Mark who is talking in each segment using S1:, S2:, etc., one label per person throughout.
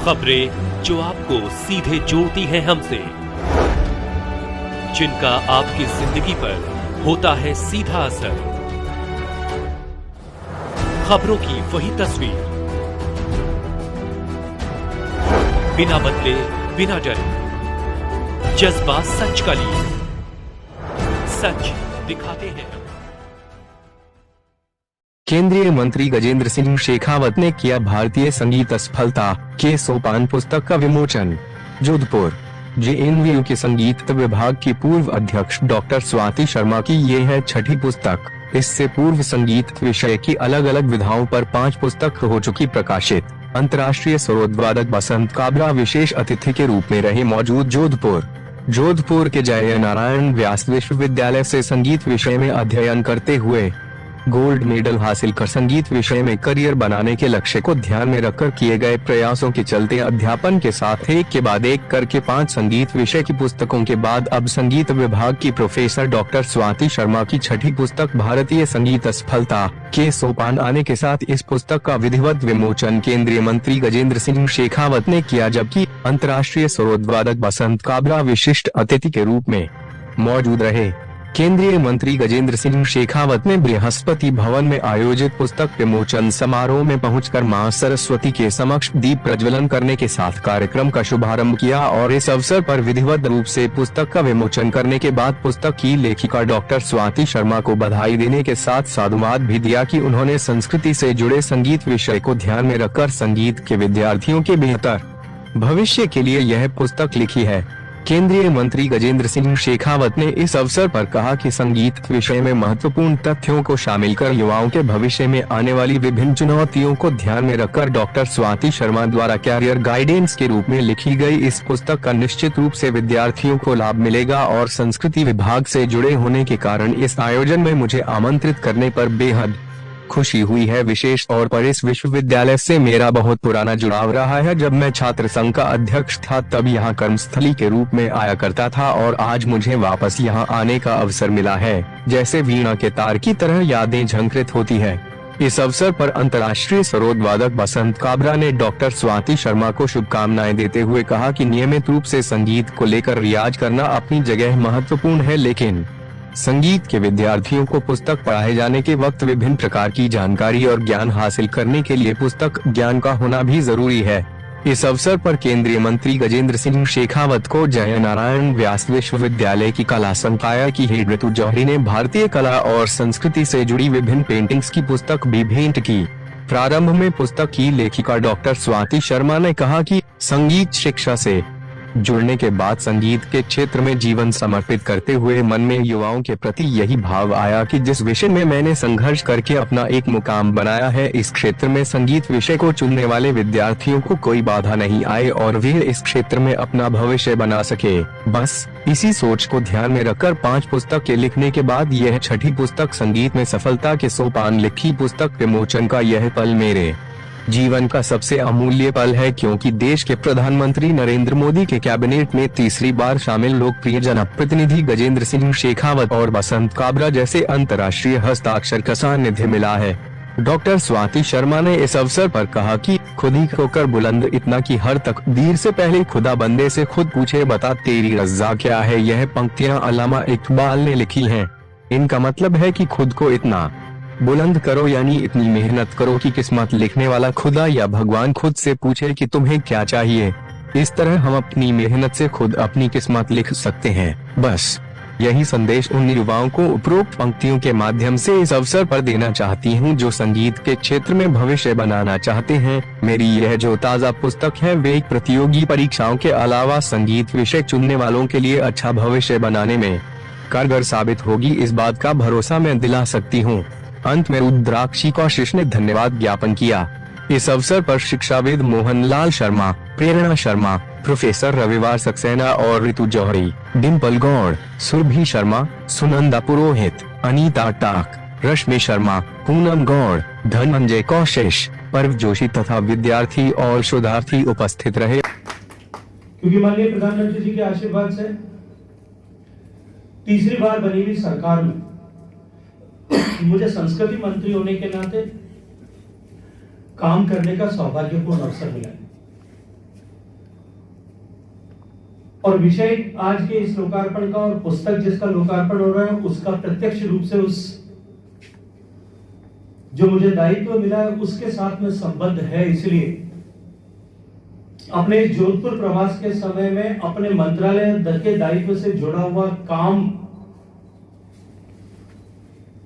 S1: खबरें जो आपको सीधे जोड़ती हैं हमसे, जिनका आपकी जिंदगी पर होता है सीधा असर। खबरों की वही तस्वीर, बिना बदले बिना डरे, जज्बा सच का लिए, सच दिखाते हैं।
S2: केंद्रीय मंत्री गजेंद्र सिंह शेखावत ने किया भारतीय संगीत असफलता के सोपान पुस्तक का विमोचन। जोधपुर जेएनयू के संगीत विभाग की पूर्व अध्यक्ष डॉक्टर स्वाति शर्मा की ये है छठी पुस्तक। इससे पूर्व संगीत विषय की अलग अलग विधाओं पर 5 पुस्तक हो चुकी प्रकाशित। अंतर्राष्ट्रीय सरोदवादक बसंत काबरा विशेष अतिथि के रूप में रहे मौजूद। जोधपुर के जय नारायण व्यास विश्वविद्यालय से संगीत विषय में अध्ययन करते हुए गोल्ड मेडल हासिल कर संगीत विषय में करियर बनाने के लक्ष्य को ध्यान में रखकर किए गए प्रयासों के चलते अध्यापन के साथ एक के बाद एक करके 5 संगीत विषय की पुस्तकों के बाद अब संगीत विभाग की प्रोफेसर डॉक्टर स्वाति शर्मा की छठी पुस्तक भारतीय संगीत असफलता के सोपान आने के साथ इस पुस्तक का विधिवत विमोचन केंद्रीय मंत्री गजेंद्र सिंह शेखावत ने किया, जबकि अंतर्राष्ट्रीय सरोदवादक बसंत काबरा विशिष्ट अतिथि के रूप में मौजूद रहे। केंद्रीय मंत्री गजेंद्र सिंह शेखावत ने बृहस्पति भवन में आयोजित पुस्तक विमोचन समारोह में पहुंचकर मां सरस्वती के समक्ष दीप प्रज्वलन करने के साथ कार्यक्रम का शुभारंभ किया और इस अवसर पर विधिवत रूप से पुस्तक का विमोचन करने के बाद पुस्तक की लेखिका डॉक्टर स्वाति शर्मा को बधाई देने के साथ साधुवाद भी दिया कि उन्होंने संस्कृति से जुड़े संगीत विषय को ध्यान में रखकर संगीत के विद्यार्थियों के बेहतर भविष्य के लिए यह पुस्तक लिखी है। केंद्रीय मंत्री गजेंद्र सिंह शेखावत ने इस अवसर पर कहा कि संगीत विषय में महत्वपूर्ण तथ्यों को शामिल कर युवाओं के भविष्य में आने वाली विभिन्न चुनौतियों को ध्यान में रखकर डॉक्टर स्वाति शर्मा द्वारा कैरियर गाइडेंस के रूप में लिखी गई इस पुस्तक का निश्चित रूप से विद्यार्थियों को लाभ मिलेगा और संस्कृति विभाग से जुड़े होने के कारण इस आयोजन में मुझे आमंत्रित करने पर बेहद खुशी हुई है। विशेष तौर पर इस विश्वविद्यालय से मेरा बहुत पुराना जुड़ाव रहा है। जब मैं छात्र संघ का अध्यक्ष था तब यहाँ कर्मस्थली के रूप में आया करता था और आज मुझे वापस यहाँ आने का अवसर मिला है। जैसे वीणा के तार की तरह यादें झंकृत होती है। इस अवसर पर अंतर्राष्ट्रीय सरोदवादक बसंत काबरा ने डॉक्टर स्वाति शर्मा को शुभकामनाएं देते हुए कहा कि नियमित रूप से संगीत को लेकर रियाज करना अपनी जगह महत्वपूर्ण है, लेकिन संगीत के विद्यार्थियों को पुस्तक पढ़ाए जाने के वक्त विभिन्न प्रकार की जानकारी और ज्ञान हासिल करने के लिए पुस्तक ज्ञान का होना भी जरूरी है। इस अवसर पर केंद्रीय मंत्री गजेंद्र सिंह शेखावत को जय नारायण व्यास विश्वविद्यालय की कला संकाय की हेड ऋतु जौहरी ने भारतीय कला और संस्कृति से जुड़ी विभिन्न पेंटिंग्स की पुस्तक भी भेंट की। प्रारंभ में पुस्तक की लेखिका डॉक्टर स्वाति शर्मा ने कहा कि संगीत शिक्षा से जुड़ने के बाद संगीत के क्षेत्र में जीवन समर्पित करते हुए मन में युवाओं के प्रति यही भाव आया कि जिस विषय में मैंने संघर्ष करके अपना एक मुकाम बनाया है, इस क्षेत्र में संगीत विषय को चुनने वाले विद्यार्थियों को कोई बाधा नहीं आए और वे इस क्षेत्र में अपना भविष्य बना सके। बस इसी सोच को ध्यान में रखकर 5 पुस्तक के लिखने के बाद यह छठी पुस्तक संगीत में सफलता के सोपान लिखी पुस्तक विमोचन का यह पल मेरे जीवन का सबसे अमूल्य पल है, क्योंकि देश के प्रधानमंत्री नरेंद्र मोदी के कैबिनेट में तीसरी बार शामिल लोकप्रिय जनप्रतिनिधि गजेंद्र सिंह शेखावत और बसंत काबरा जैसे अंतर्राष्ट्रीय हस्ताक्षर का सानिध्य मिला है। डॉक्टर स्वाति शर्मा ने इस अवसर पर कहा कि खुद ही होकर बुलंद इतना कि हर तकदीर से पहले खुदा बंदे से खुद पूछे बता तेरी रज़ा क्या है। यह पंक्तियां अल्लामा इकबाल ने लिखी हैं। इनका मतलब है कि खुद को इतना बुलंद करो, यानी इतनी मेहनत करो कि किस्मत लिखने वाला खुदा या भगवान खुद से पूछे कि तुम्हें क्या चाहिए। इस तरह हम अपनी मेहनत से खुद अपनी किस्मत लिख सकते हैं। बस यही संदेश उन युवाओं को उपरोक्त पंक्तियों के माध्यम से इस अवसर पर देना चाहती हूँ जो संगीत के क्षेत्र में भविष्य बनाना चाहते हैं। मेरी यह जो ताज़ा पुस्तक है वे प्रतियोगी परीक्षाओं के अलावा संगीत विषय चुनने वालों के लिए अच्छा भविष्य बनाने में कारगर साबित होगी, इस बात का भरोसा मैं दिला सकती हूँ। अंत में रुद्राक्षी कौशिश ने धन्यवाद ज्ञापन किया। इस अवसर पर शिक्षाविद मोहनलाल शर्मा, प्रेरणा शर्मा, प्रोफेसर रविवार सक्सेना और ऋतु जौहरी, डिम्पल गौड़, सुरभि शर्मा, सुनंदा पुरोहित, अनीता टाक, रश्मि शर्मा, पूनम गौड़, धनंजय कौशिश, पर्व जोशी तथा विद्यार्थी और शोधार्थी उपस्थित रहे।
S3: क्योंकि माननीय प्रधानमंत्री जी के आशीर्वाद से तीसरी बार बनी हुई सरकार में मुझे संस्कृति मंत्री होने के नाते काम करने का सौभाग्यपूर्ण अवसर मिला। और विषय आज के इस लोकार्पण का और पुस्तक जिसका लोकार्पण हो रहा है उसका प्रत्यक्ष रूप से उस जो मुझे दायित्व मिला है उसके साथ में संबद्ध है। इसलिए अपने जोधपुर प्रवास के समय में अपने मंत्रालय के दायित्व से जुड़ा हुआ काम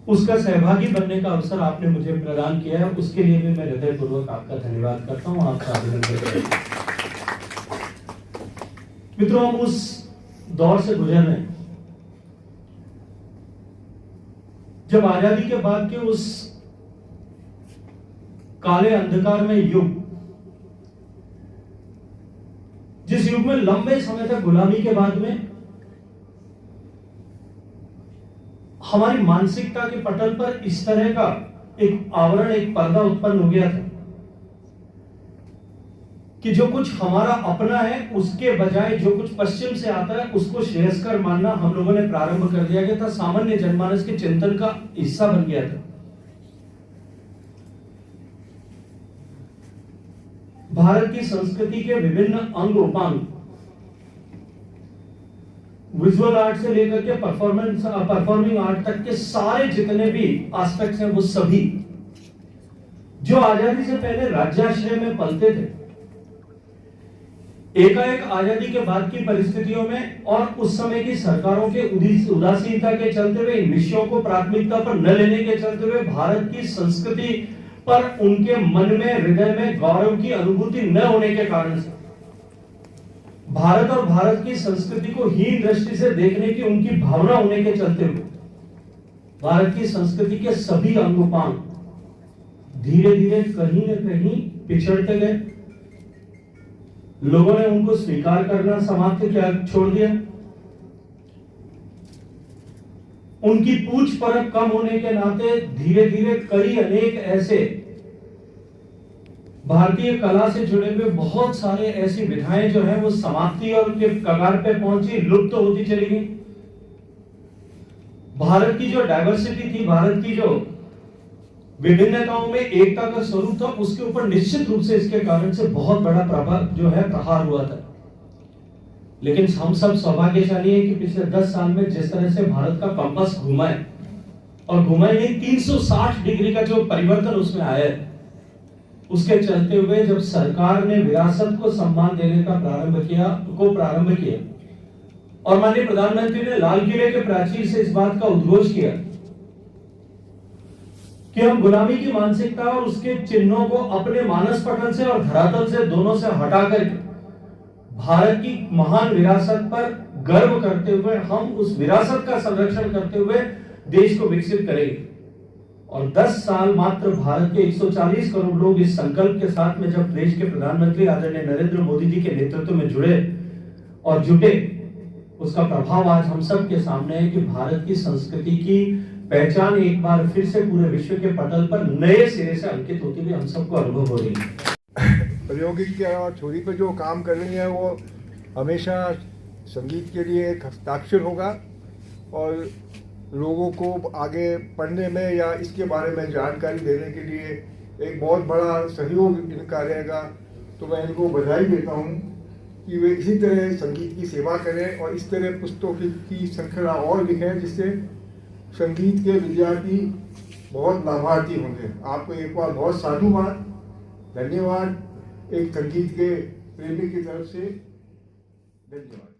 S3: उसका सहभागी बनने का अवसर आपने मुझे प्रदान किया है, उसके लिए भी मैं हृदयपूर्वक आपका धन्यवाद करता हूं, आपका अभिनंदन करता हूं। मित्रों, हम उस दौर से गुजर रहे हैं जब आजादी के बाद के उस काले अंधकार में युग, जिस युग में लंबे समय तक गुलामी के बाद में हमारी मानसिकता के पटल पर इस तरह का एक आवरण, एक पर्दा उत्पन्न हो गया था कि जो कुछ हमारा अपना है उसके बजाय जो कुछ पश्चिम से आता है उसको श्रेयस्कर मानना हम लोगों ने प्रारंभ कर दिया गया था, सामान्य जनमानस के चिंतन का हिस्सा बन गया था। भारत की संस्कृति के विभिन्न अंग उपांग, विजुअल आर्ट से लेकर के परफॉर्मिंग आर्ट तक के सारे जितने भी एस्पेक्ट्स हैं वो सभी जो आजादी से पहले राज्याश्रय में पलते थे, एकाएक आजादी के बाद की परिस्थितियों में और उस समय की सरकारों के उदासीनता के चलते हुए, इन विषयों को प्राथमिकता पर न लेने के चलते हुए भारत की संस्कृति पर उनके मन में, हृदय में गौरव की अनुभूति न होने के कारण से भारत और भारत की संस्कृति को हीन दृष्टि से देखने की उनकी भावना होने के चलते हुए भारत की संस्कृति के सभी अंगोपांग धीरे धीरे कहीं न कहीं पिछड़ते गए। लोगों ने उनको स्वीकार करना समाप्त किया, छोड़ दिया। उनकी पूछ परख कम होने के नाते धीरे धीरे कई अनेक ऐसे भारतीय कला से जुड़े हुए बहुत सारे ऐसी विधाएं जो है वो समाप्ति और उनके कगार पे पहुंची, लुप्त तो होती चली गई। भारत की जो डाइवर्सिटी थी, भारत की जो विभिन्नताओं में एकता का स्वरूप था, उसके ऊपर निश्चित रूप से इसके कारण से बहुत बड़ा प्रभाव जो है प्रहार हुआ था। लेकिन हम सब सौभाग्यशाली हैं कि पिछले 10 साल में जिस तरह से भारत का कंपास घुमा है और घुमा ही 360 डिग्री का जो परिवर्तन उसमें आया है, उसके चलते हुए जब सरकार ने विरासत को सम्मान देने का प्रारंभ किया और माननीय प्रधानमंत्री ने लाल किले के प्राचीर से इस बात का उद्घोष किया कि हम गुलामी की मानसिकता और उसके चिन्हों को अपने मानस पटल से और धरातल से दोनों से हटा करके भारत की महान विरासत पर गर्व करते हुए हम उस विरासत का संरक्षण करते हुए देश को विकसित करेंगे। और 10 साल मात्र भारत के 140 करोड़ लोग इस संकल्प के साथ में जब देश के प्रधानमंत्री आदरणीय नरेंद्र मोदी जी के नेतृत्व में जुड़े और जुटे, उसका प्रभाव आज हम सब के सामने है कि भारत की संस्कृति की पहचान एक बार फिर से पूरे विश्व के पटल पर नए सिरे से अंकित होती हुई हम सबको अनुभव हो रही है।
S4: प्रौद्योगिकी और छोरी पर जो काम कर रही है वो हमेशा संगीत के लिए एक हस्ताक्षर होगा और लोगों को आगे पढ़ने में या इसके बारे में जानकारी देने के लिए एक बहुत बड़ा सहयोग इनका रहेगा। तो मैं इनको बधाई देता हूँ कि वे इसी तरह संगीत की सेवा करें और इस तरह पुस्तकों की श्रृंखला और लिखें जिससे संगीत के विद्यार्थी बहुत लाभार्थी होंगे। आपको एक बार बहुत साधुवाद, धन्यवाद एक संगीत के प्रेमी की तरफ से, धन्यवाद।